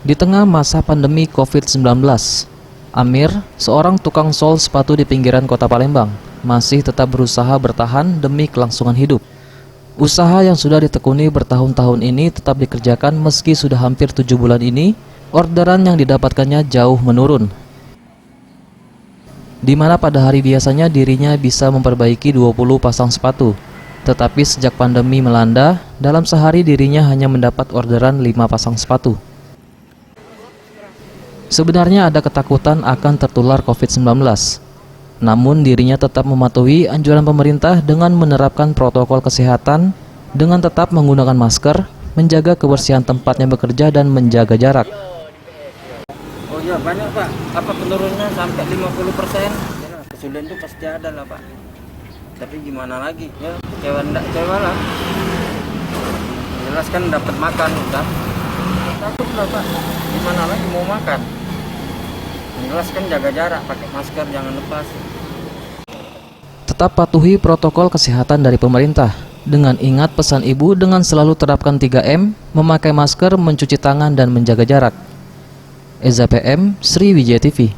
Di tengah masa pandemi COVID-19, Amir, seorang tukang sol sepatu di pinggiran kota Palembang, masih tetap berusaha bertahan demi kelangsungan hidup. Usaha yang sudah ditekuni bertahun-tahun ini tetap dikerjakan meski sudah hampir 7 bulan ini, orderan yang didapatkannya jauh menurun. Di mana pada hari biasanya dirinya bisa memperbaiki 20 pasang sepatu. Tetapi sejak pandemi melanda, dalam sehari dirinya hanya mendapat orderan 5 pasang sepatu. Sebenarnya ada ketakutan akan tertular COVID-19. Namun dirinya tetap mematuhi anjuran pemerintah dengan menerapkan protokol kesehatan dengan tetap menggunakan masker, menjaga kebersihan tempatnya bekerja dan menjaga jarak. Oh iya banyak Pak, apa penurunannya sampai 50%. Ya, kesulitan itu pasti ada lah Pak. Tapi gimana lagi, ya kecewa enggak kecewa lah. Jelas kan dapat makan kan. Takut lah Pak, gimana lagi mau makan. Jelas kan jaga jarak, pakai masker, jangan lepas. Tetap patuhi protokol kesehatan dari pemerintah. Dengan ingat pesan ibu dengan selalu terapkan 3M, memakai masker, mencuci tangan dan menjaga jarak. Eza PM, Sriwijaya TV.